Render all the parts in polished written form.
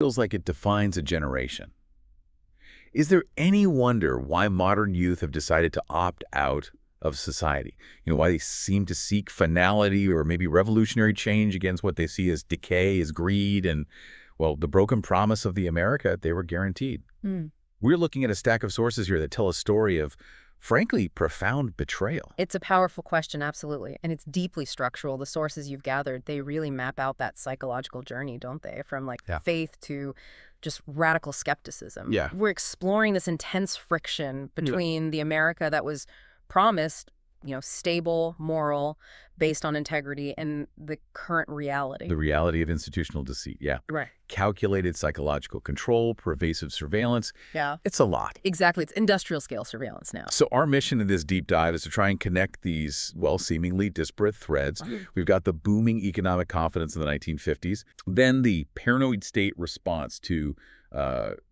feels like it defines a generation. Is there any wonder why modern youth have decided to opt out of society? Why they seem to seek finality or maybe revolutionary change against what they see as decay, as greed, and, well, the broken promise of the America they were guaranteed. We're looking at a stack of sources here that tell a story of, frankly, profound betrayal. It's a powerful question, absolutely. And it's deeply structural. The sources you've gathered, they really map out that psychological journey, don't they? From faith to just radical skepticism. Yeah. We're exploring this intense friction between the America that was promised, stable, moral, based on integrity, and the current reality. The reality of institutional deceit, yeah. Right. Calculated psychological control, pervasive surveillance. Yeah. It's a lot. Exactly. It's industrial scale surveillance now. So our mission in this deep dive is to try and connect these, well, seemingly disparate threads. We've got the booming economic confidence in the 1950s, then the paranoid state response to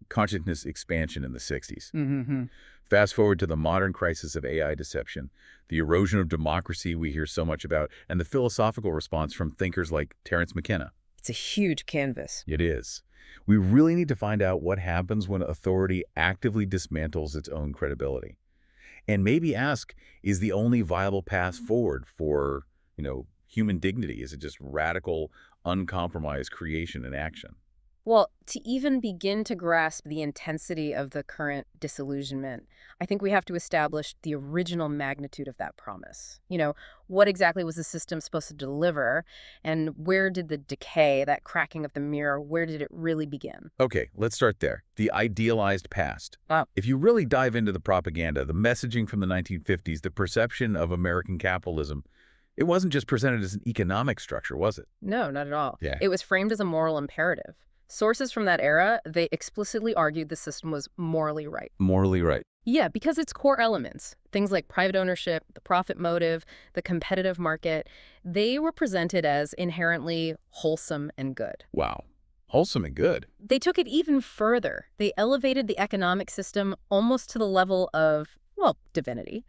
consciousness expansion in the 60s. Fast forward to the modern crisis of AI deception, the erosion of democracy we hear so much about, and the philosophical response from thinkers like Terence McKenna. It's a huge canvas. It is. We really need to find out what happens when authority actively dismantles its own credibility. And maybe ask, is the only viable path forward for, human dignity? Is it just radical, uncompromised creation and action? Well, to even begin to grasp the intensity of the current disillusionment, I think we have to establish the original magnitude of that promise. What exactly was the system supposed to deliver, and where did the decay, that cracking of the mirror, where did it really begin? Okay, let's start there. The idealized past. Wow. If you really dive into the propaganda, the messaging from the 1950s, the perception of American capitalism, it wasn't just presented as an economic structure, was it? No, not at all. Yeah. It was framed as a moral imperative. Sources from that era, they explicitly argued the system was morally right. Morally right. Yeah, because its core elements, things like private ownership, the profit motive, the competitive market, they were presented as inherently wholesome and good. Wow. Wholesome and good. They took it even further. They elevated the economic system almost to the level of, divinity,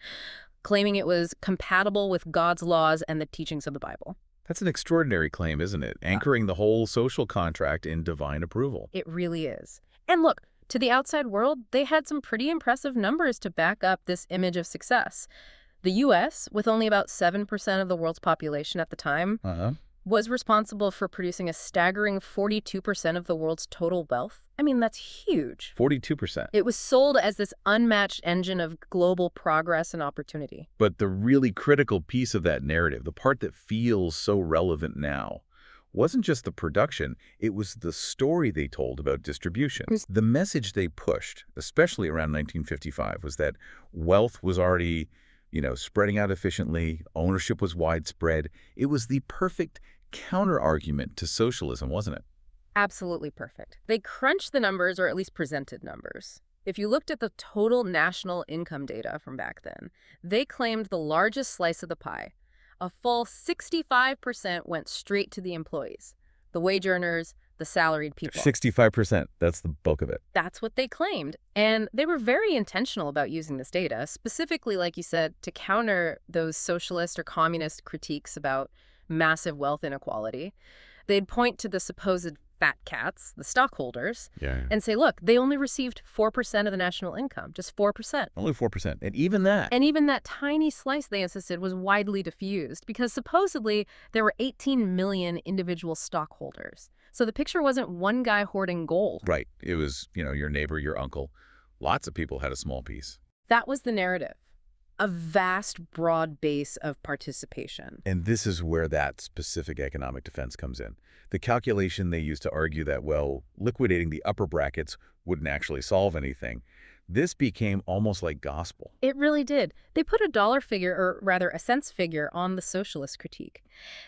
claiming it was compatible with God's laws and the teachings of the Bible. That's an extraordinary claim, isn't it? Anchoring the whole social contract in divine approval. It really is. And look, to the outside world, they had some pretty impressive numbers to back up this image of success. The U.S., with only about 7% of the world's population at the time, was responsible for producing a staggering 42% of the world's total wealth. I mean, that's huge. 42%. It was sold as this unmatched engine of global progress and opportunity. But the really critical piece of that narrative, the part that feels so relevant now, wasn't just the production, it was the story they told about distribution. The message they pushed, especially around 1955, was that wealth was already, spreading out efficiently, ownership was widespread. It was the perfect counter-argument to socialism, wasn't it? Absolutely perfect. They crunched the numbers, or at least presented numbers. If you looked at the total national income data from back then, they claimed the largest slice of the pie. A full 65% went straight to the employees, the wage earners, the salaried people. 65%, that's the bulk of it. That's what they claimed. And they were very intentional about using this data, specifically, like you said, to counter those socialist or communist critiques about massive wealth inequality. They'd point to the supposed fat cats, the stockholders, and say, look, they only received 4% of the national income, just 4%. Only 4%. And even that. And even that tiny slice, they insisted, was widely diffused because supposedly there were 18 million individual stockholders. So the picture wasn't one guy hoarding gold. Right. It was, your neighbor, your uncle. Lots of people had a small piece. That was the narrative. A vast, broad base of participation. And this is where that specific economic defense comes in. The calculation they used to argue that, liquidating the upper brackets wouldn't actually solve anything. This became almost like gospel. It really did. They put a dollar figure, or rather a cents figure, on the socialist critique.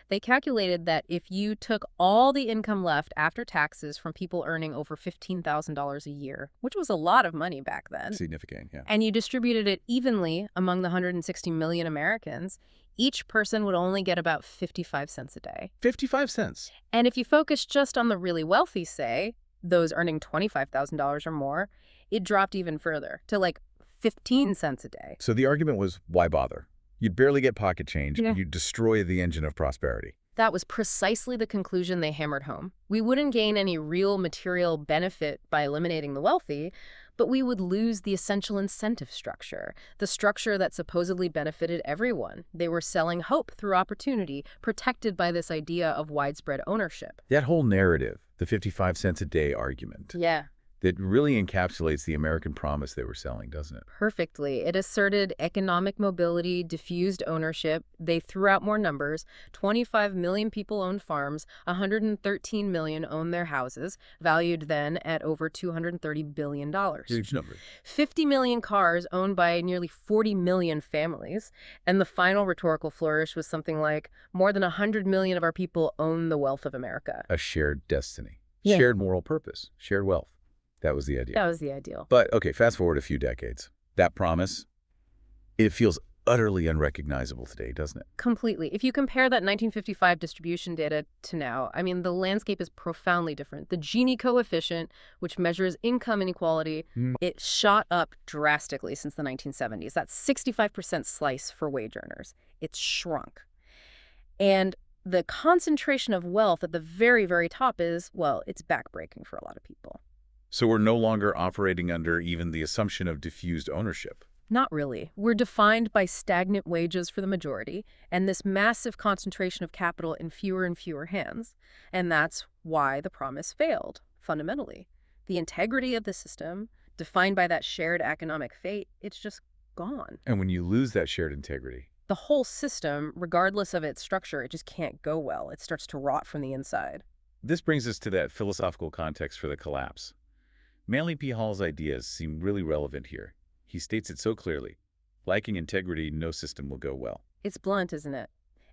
They calculated that if you took all the income left after taxes from people earning over $15,000 a year, which was a lot of money back then. Significant, yeah. And you distributed it evenly among the 160 million Americans, each person would only get about 55 cents a day. 55 cents. And if you focus just on the really wealthy, say, those earning $25,000 or more, it dropped even further to like 15 cents a day. So the argument was, why bother? You'd barely get pocket change. Yeah. You'd destroy the engine of prosperity. That was precisely the conclusion they hammered home. We wouldn't gain any real material benefit by eliminating the wealthy, but we would lose the essential incentive structure, the structure that supposedly benefited everyone. They were selling hope through opportunity, protected by this idea of widespread ownership. That whole narrative, the 55 cents a day argument, Yeah. that really encapsulates the American promise they were selling, doesn't it? Perfectly. It asserted economic mobility, diffused ownership. They threw out more numbers. 25 million people owned farms. 113 million owned their houses, valued then at over $230 billion. Huge number. 50 million cars owned by nearly 40 million families. And the final rhetorical flourish was something like, more than 100 million of our people own the wealth of America. A shared destiny. Yeah. Shared moral purpose. Shared wealth. That was the idea. That was the ideal. But, okay, fast forward a few decades. That promise, it feels utterly unrecognizable today, doesn't it? Completely. If you compare that 1955 distribution data to now, I mean, the landscape is profoundly different. The Gini coefficient, which measures income inequality, it shot up drastically since the 1970s. That's 65% slice for wage earners. It's shrunk. And the concentration of wealth at the very, very top is, well, it's backbreaking for a lot of people. So we're no longer operating under even the assumption of diffused ownership. Not really. We're defined by stagnant wages for the majority and this massive concentration of capital in fewer and fewer hands. And that's why the promise failed, fundamentally. The integrity of the system, defined by that shared economic fate, it's just gone. And when you lose that shared integrity, The whole system, regardless of its structure, it just can't go well. It starts to rot from the inside. this brings us to that philosophical context for the collapse. Manly P. Hall's ideas seem really relevant here. He states it so clearly. Lacking integrity, no system will go well. It's blunt, isn't it?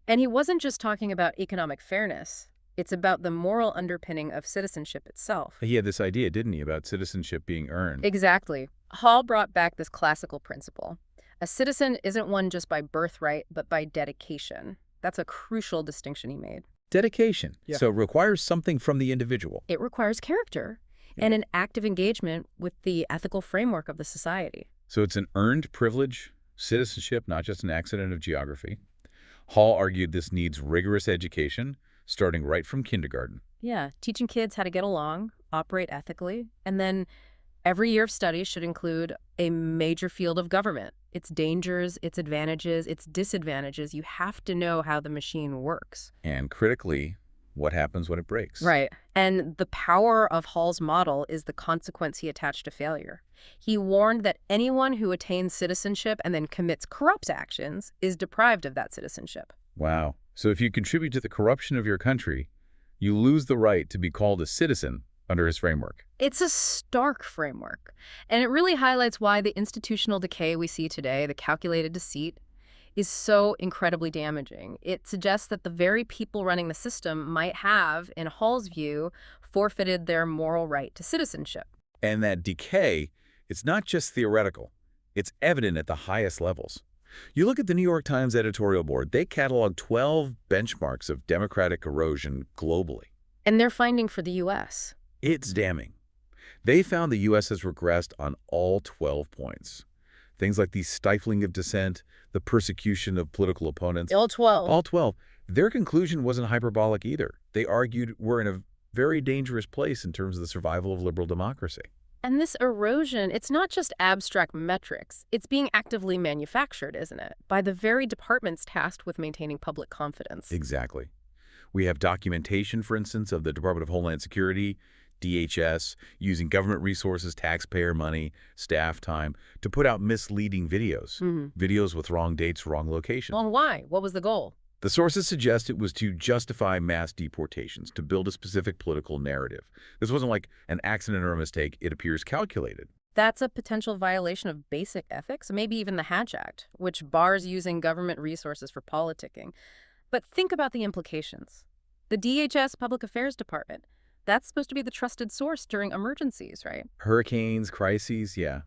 And he wasn't just talking about economic fairness. It's about the moral underpinning of citizenship itself. He had this idea, didn't he, about citizenship being earned? Exactly. Hall brought back this classical principle. A citizen isn't one just by birthright, but by dedication. That's a crucial distinction he made. Dedication. Yeah. So it requires something from the individual. It requires character and an active engagement with the ethical framework of the society. So it's an earned privilege, citizenship, not just an accident of geography. Hall argued this needs rigorous education, starting right from kindergarten. Yeah, teaching kids how to get along, operate ethically, and then every year of study should include a major field of government. Its dangers, its advantages, its disadvantages. You have to know how the machine works. And critically, what happens when it breaks? Right. And the power of Hall's model is the consequence he attached to failure. He warned that anyone who attains citizenship and then commits corrupt actions is deprived of that citizenship. Wow. So if you contribute to the corruption of your country, you lose the right to be called a citizen under his framework. It's a stark framework, and it really highlights why the institutional decay we see today, the calculated deceit, is so incredibly damaging. It suggests that the very people running the system might have, in Hall's view, forfeited their moral right to citizenship. And that decay, it's not just theoretical. It's evident at the highest levels. You look at the New York Times editorial board, they catalog 12 benchmarks of democratic erosion globally. And their finding for the U.S. It's damning. They found the U.S. has regressed on all 12 points. Things like the stifling of dissent, the persecution of political opponents. All 12. All 12. Their conclusion wasn't hyperbolic either. They argued we're in a very dangerous place in terms of the survival of liberal democracy. And this erosion, it's not just abstract metrics. It's being actively manufactured, isn't it? By the very departments tasked with maintaining public confidence. Exactly. We have documentation, for instance, of the Department of Homeland Security, DHS, using government resources, taxpayer money, staff time, to put out misleading videos. Videos with wrong dates, wrong locations. Well, why? What was the goal? The sources suggest it was to justify mass deportations, to build a specific political narrative. This wasn't like an accident or a mistake. It appears calculated. That's a potential violation of basic ethics, maybe even the Hatch Act, which bars using government resources for politicking. But think about the implications. The DHS Public Affairs Department, that's supposed to be the trusted source during emergencies, right? Hurricanes, crises, yeah.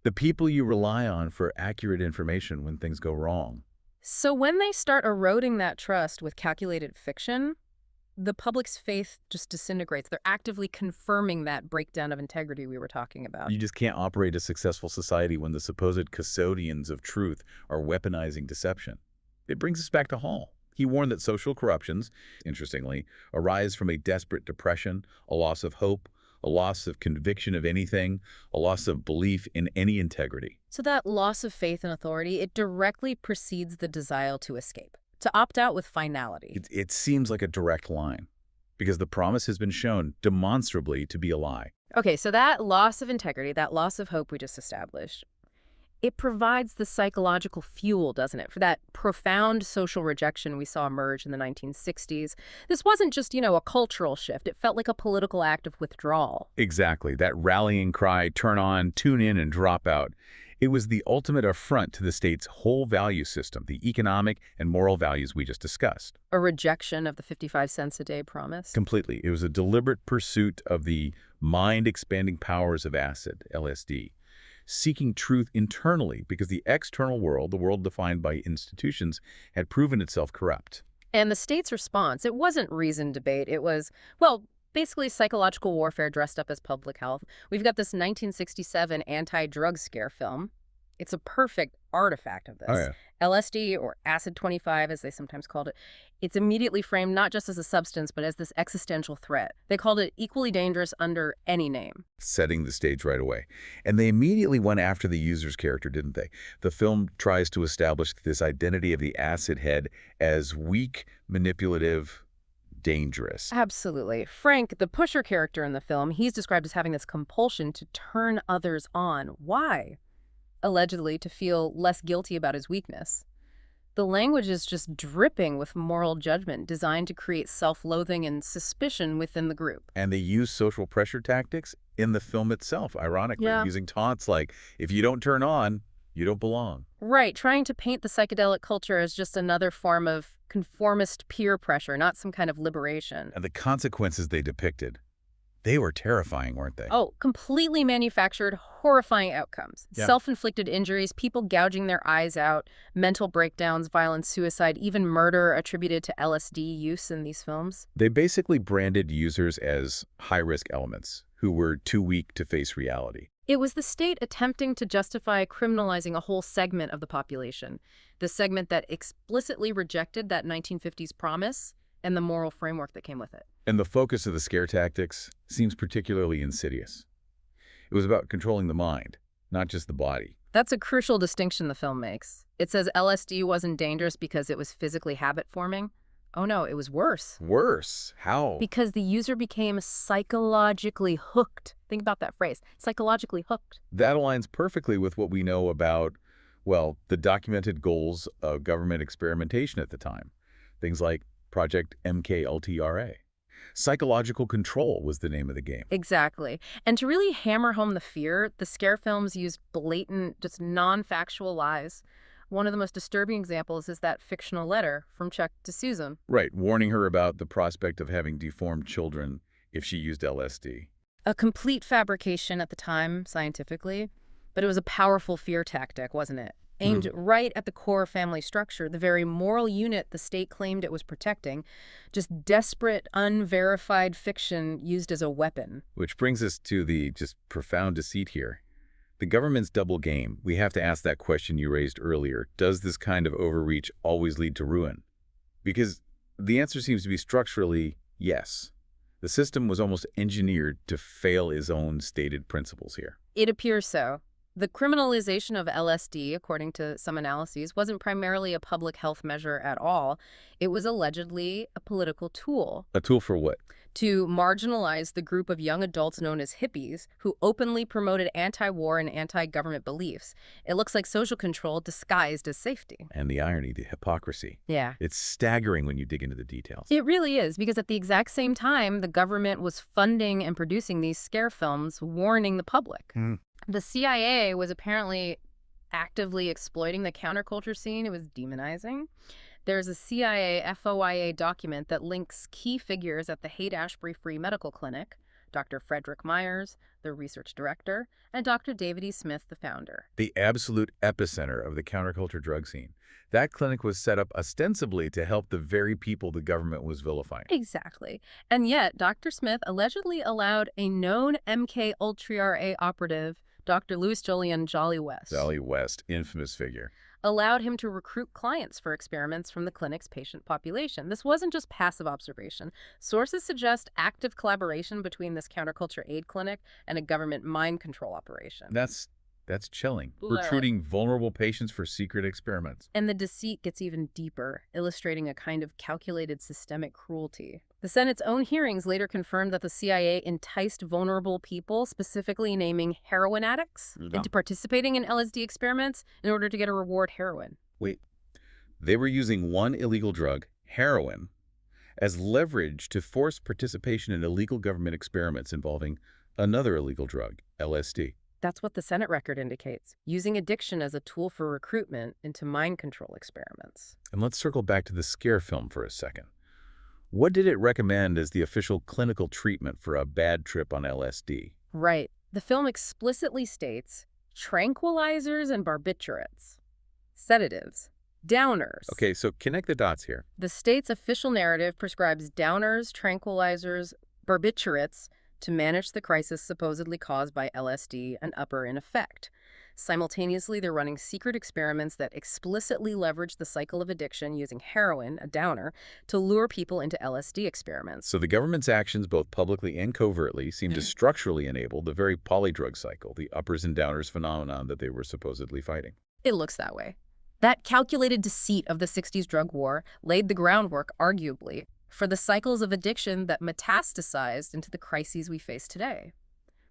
The people you rely on for accurate information when things go wrong. So when they start eroding that trust with calculated fiction, the public's faith just disintegrates. They're actively confirming that breakdown of integrity we were talking about. You just can't operate a successful society when the supposed custodians of truth are weaponizing deception. It brings us back to Hall. He warned that social corruptions, interestingly, arise from a desperate depression, a loss of hope, a loss of conviction of anything, a loss of belief in any integrity. So that loss of faith in authority, it directly precedes the desire to escape, to opt out with finality. It seems like a direct line, because the promise has been shown demonstrably to be a lie. Okay, so that loss of integrity, that loss of hope we just established, it provides the psychological fuel, doesn't it, for that profound social rejection we saw emerge in the 1960s. This wasn't just, a cultural shift. It felt like a political act of withdrawal. Exactly. That rallying cry, turn on, tune in, and drop out. It was the ultimate affront to the state's whole value system, the economic and moral values we just discussed. A rejection of the 55 cents a day promise. Completely. It was a deliberate pursuit of the mind-expanding powers of acid, LSD, seeking truth internally because the external world, the world defined by institutions, had proven itself corrupt. And the state's response, it wasn't reasoned debate. It was, well, basically psychological warfare dressed up as public health. We've got this 1967 anti-drug scare film. It's a perfect artifact of this. Oh, yeah. LSD, or acid 25, as they sometimes called it, it's immediately framed not just as a substance, but as this existential threat. They called it equally dangerous under any name. Setting the stage right away. And they immediately went after the user's character, didn't they? The film tries to establish this identity of the acid head as weak, manipulative, dangerous. Absolutely. Frank, the pusher character in the film, he's described as having this compulsion to turn others on. Why? Allegedly to feel less guilty about his weakness. The language is just dripping with moral judgment designed to create self-loathing and suspicion within the group. And they use social pressure tactics in the film itself, ironically, using taunts like, if you don't turn on, you don't belong. Right, trying to paint the psychedelic culture as just another form of conformist peer pressure, not some kind of liberation. And the consequences they depicted, they were terrifying, weren't they? Oh, completely manufactured, horrifying outcomes. Yeah. Self-inflicted injuries, people gouging their eyes out, mental breakdowns, violence, suicide, even murder attributed to LSD use in these films. They basically branded users as high-risk elements who were too weak to face reality. It was the state attempting to justify criminalizing a whole segment of the population, the segment that explicitly rejected that 1950s promise and the moral framework that came with it. And the focus of the scare tactics seems particularly insidious. It was about controlling the mind, not just the body. That's a crucial distinction the film makes. It says LSD wasn't dangerous because it was physically habit-forming. Oh no, it was worse. Worse? How? Because the user became psychologically hooked. Think about that phrase, psychologically hooked. That aligns perfectly with what we know about, well, the documented goals of government experimentation at the time. Things like Project MKUltra. Psychological control was the name of the game. Exactly. And to really hammer home the fear, the scare films used blatant, just non-factual lies. One of the most disturbing examples is that fictional letter from Chuck to Susan. Right, warning her about the prospect of having deformed children if she used LSD. A complete fabrication at the time, scientifically, but it was a powerful fear tactic, wasn't it? Aimed right at the core family structure, the very moral unit the state claimed it was protecting, just desperate, unverified fiction used as a weapon. Which brings us to the just profound deceit here. The government's double game. We have to ask that question you raised earlier. Does this kind of overreach always lead to ruin? Because the answer seems to be structurally yes. The system was almost engineered to fail its own stated principles here. It appears so. The criminalization of LSD, according to some analyses, wasn't primarily a public health measure at all. It was allegedly a political tool. A tool for what? To marginalize the group of young adults known as hippies who openly promoted anti-war and anti-government beliefs. It looks like social control disguised as safety. And the irony, the hypocrisy. Yeah. It's staggering when you dig into the details. It really is, because at the exact same time, the government was funding and producing these scare films, warning the public. The CIA was apparently actively exploiting the counterculture scene. It was demonizing. There's a CIA FOIA document that links key figures at the Haight-Ashbury Free Medical Clinic, Dr. Frederick Myers, the research director, and Dr. David E. Smith, the founder. The absolute epicenter of the counterculture drug scene. That clinic was set up ostensibly to help the very people the government was vilifying. Exactly. And yet, Dr. Smith allegedly allowed a known MKUltra operative, Dr. Louis Jolyon Jolly West. Jolly West, infamous figure. allowed him to recruit clients for experiments from the clinic's patient population. This wasn't just passive observation. Sources suggest active collaboration between this counterculture aid clinic and a government mind control operation. That's chilling. Literally. Recruiting vulnerable patients for secret experiments. And the deceit gets even deeper, illustrating a kind of calculated systemic cruelty. The Senate's own hearings later confirmed that the CIA enticed vulnerable people, specifically naming heroin addicts, into participating in LSD experiments in order to get a reward heroin. Wait, they were using one illegal drug, heroin, as leverage to force participation in illegal government experiments involving another illegal drug, LSD. That's what the Senate record indicates, using addiction as a tool for recruitment into mind control experiments. And let's circle back to the scare film for a second. What did it recommend as the official clinical treatment for a bad trip on LSD? Right. The film explicitly states tranquilizers and barbiturates, sedatives, downers. Okay, so connect the dots here. The state's official narrative prescribes downers, tranquilizers, barbiturates to manage the crisis supposedly caused by LSD and upper in effect. Simultaneously, they're running secret experiments that explicitly leverage the cycle of addiction using heroin, a downer, to lure people into LSD experiments. So the government's actions, both publicly and covertly, seem to structurally enable the very polydrug cycle, the uppers and downers phenomenon that they were supposedly fighting. It looks that way. That calculated deceit of the 60s drug war laid the groundwork, arguably, for the cycles of addiction that metastasized into the crises we face today.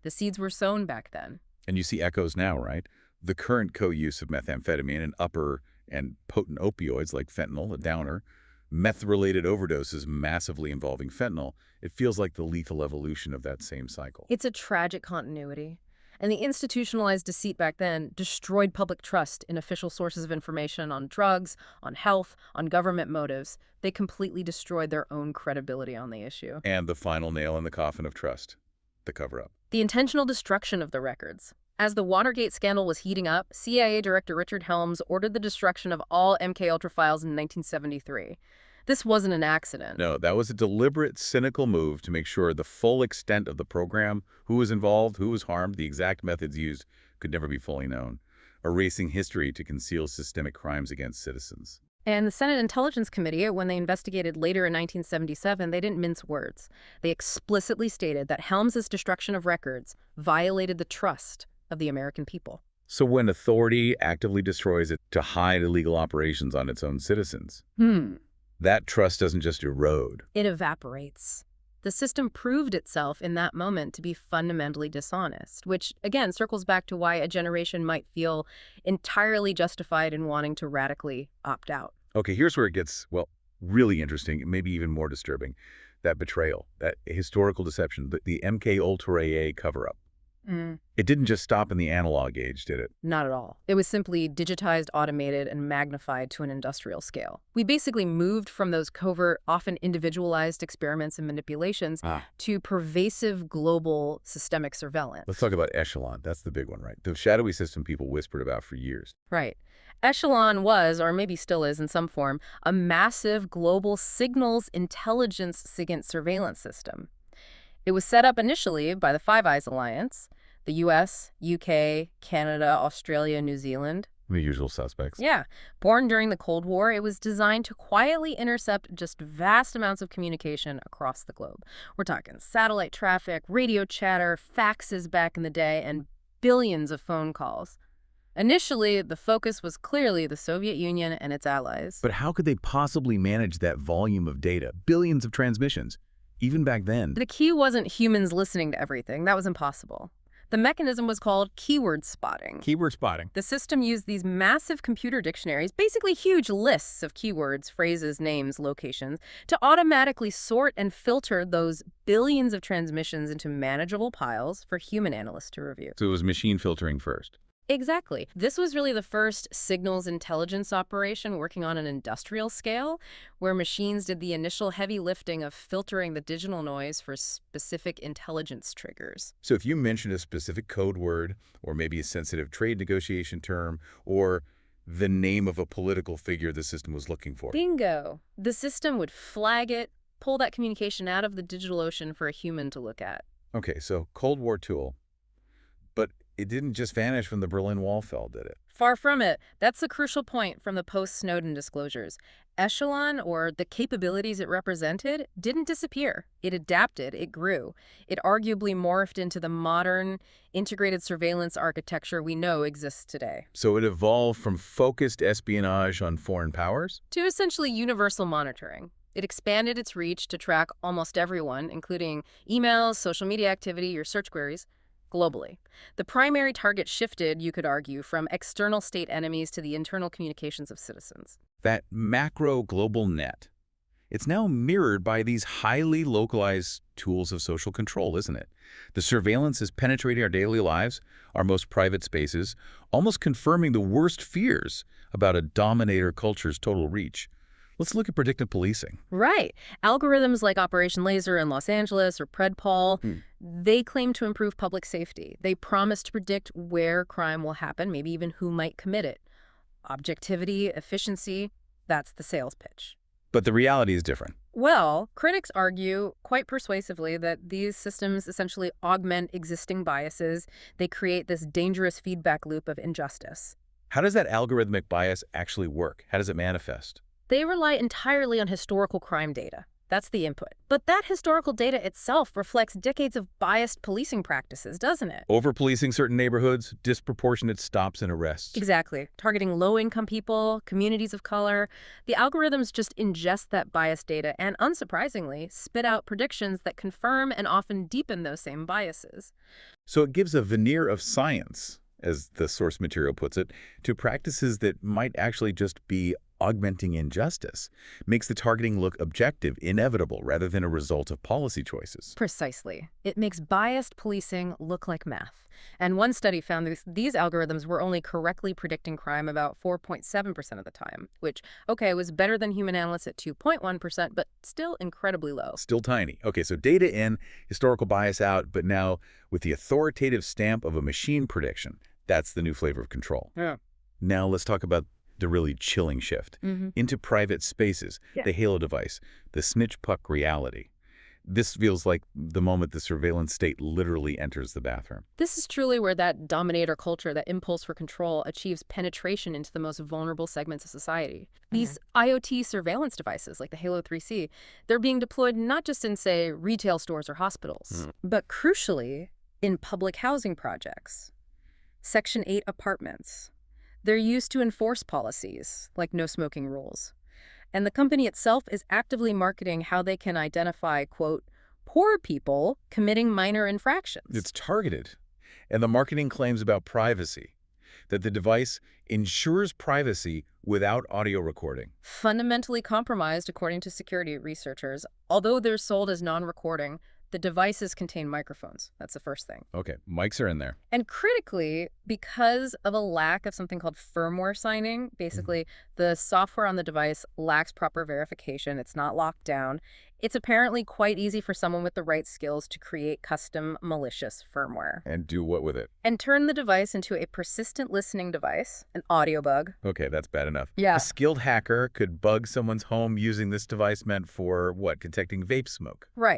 The seeds were sown back then. And you see echoes now, right? The current co-use of methamphetamine and upper and potent opioids like fentanyl, a downer, meth-related overdoses massively involving fentanyl, it feels like the lethal evolution of that same cycle. It's a tragic continuity. And the institutionalized deceit back then destroyed public trust in official sources of information on drugs, on health, on government motives. They completely destroyed their own credibility on the issue. And the final nail in the coffin of trust, the cover-up. The intentional destruction of the records. As the Watergate scandal was heating up, CIA Director Richard Helms ordered the destruction of all MKUltra files in 1973. This wasn't an accident. No, that was a deliberate, cynical move to make sure the full extent of the program, who was involved, who was harmed, the exact methods used, could never be fully known, erasing history to conceal systemic crimes against citizens. And the Senate Intelligence Committee, when they investigated later in 1977, they didn't mince words. They explicitly stated that Helms's destruction of records violated the trust of the American people. So when authority actively destroys it to hide illegal operations on its own citizens, that trust doesn't just erode. It evaporates. The system proved itself in that moment to be fundamentally dishonest, which, again, circles back to why a generation might feel entirely justified in wanting to radically opt out. Okay, here's where it gets, well, really interesting, maybe even more disturbing. That betrayal, that historical deception, the MKUltra cover-up. It didn't just stop in the analog age, did it? Not at all. It was simply digitized, automated, and magnified to an industrial scale. We basically moved from those covert, often individualized experiments and manipulations to pervasive global systemic surveillance. Let's talk about Echelon. That's the big one, right? The shadowy system people whispered about for years. Right. Echelon was, or maybe still is in some form, a massive global signals intelligence SIGINT surveillance system. It was set up initially by the Five Eyes Alliance, the US, UK, Canada, Australia, New Zealand. The usual suspects. Yeah. Born during the Cold War, it was designed to quietly intercept just vast amounts of communication across the globe. We're talking satellite traffic, radio chatter, faxes back in the day, and billions of phone calls. Initially, the focus was clearly the Soviet Union and its allies. But how could they possibly manage that volume of data, billions of transmissions, even back then? The key wasn't humans listening to everything. That was impossible. The mechanism was called keyword spotting. Keyword spotting. The system used these massive computer dictionaries, basically huge lists of keywords, phrases, names, locations, to automatically sort and filter those billions of transmissions into manageable piles for human analysts to review. So it was machine filtering first. Exactly. This was really the first signals intelligence operation working on an industrial scale, where machines did the initial heavy lifting of filtering the digital noise for specific intelligence triggers. So if you mentioned a specific code word, or maybe a sensitive trade negotiation term, or the name of a political figure the system was looking for. Bingo. The system would flag it, pull that communication out of the digital ocean for a human to look at. Okay, so Cold War tool. But it didn't just vanish when the Berlin Wall fell, did it? Far from it. That's the crucial point from the post-Snowden disclosures. Echelon, or the capabilities it represented, didn't disappear. It adapted, it grew. It arguably morphed into the modern, integrated surveillance architecture we know exists today. So it evolved from focused espionage on foreign powers? To essentially universal monitoring. It expanded its reach to track almost everyone, including emails, social media activity, your search queries, globally. The primary target shifted, you could argue, from external state enemies to the internal communications of citizens. That macro global net. It's now mirrored by these highly localized tools of social control, isn't it? The surveillance is penetrating our daily lives, our most private spaces, almost confirming the worst fears about a dominator culture's total reach. Let's look at predictive policing. Right. Algorithms like Operation Laser in Los Angeles or PredPol, they claim to improve public safety. They promise to predict where crime will happen, maybe even who might commit it. Objectivity, efficiency, that's the sales pitch. But the reality is different. Well, critics argue quite persuasively that these systems essentially augment existing biases. They create this dangerous feedback loop of injustice. How does that algorithmic bias actually work? How does it manifest? They rely entirely on historical crime data. That's the input. But that historical data itself reflects decades of biased policing practices, doesn't it? Over-policing certain neighborhoods, disproportionate stops and arrests. Exactly. Targeting low-income people, communities of color. The algorithms just ingest that biased data and, unsurprisingly, spit out predictions that confirm and often deepen those same biases. So it gives a veneer of science, as the source material puts it, to practices that might actually just be augmenting injustice, makes the targeting look objective, inevitable, rather than a result of policy choices. Precisely. It makes biased policing look like math. And one study found these algorithms were only correctly predicting crime about 4.7% of the time, which, okay, was better than human analysts at 2.1%, but still incredibly low. Still tiny. Okay, so data in, historical bias out, but now with the authoritative stamp of a machine prediction. That's the new flavor of control. Yeah. Now let's talk about the really chilling shift into private spaces, the halo device, the snitch puck reality. This feels like the moment the surveillance state literally enters the bathroom. This is truly where that dominator culture, that impulse for control, achieves penetration into the most vulnerable segments of society. These IoT surveillance devices, like the Halo 3C, they're being deployed not just in, say, retail stores or hospitals, but crucially, in public housing projects, Section 8 apartments. They're used to enforce policies, like no smoking rules. And the company itself is actively marketing how they can identify, quote, poor people committing minor infractions. It's targeted. And the marketing claims about privacy, that the device ensures privacy without audio recording. Fundamentally compromised, according to security researchers. Although they're sold as non-recording, the devices contain microphones. That's the first thing. Okay, mics are in there. And critically, because of a lack of something called firmware signing, basically the software on the device lacks proper verification. It's not locked down. It's apparently quite easy for someone with the right skills to create custom malicious firmware. And do what with it? And turn the device into a persistent listening device, an audio bug. Okay, that's bad enough. Yeah. A skilled hacker could bug someone's home using this device meant for, what, detecting vape smoke? Right.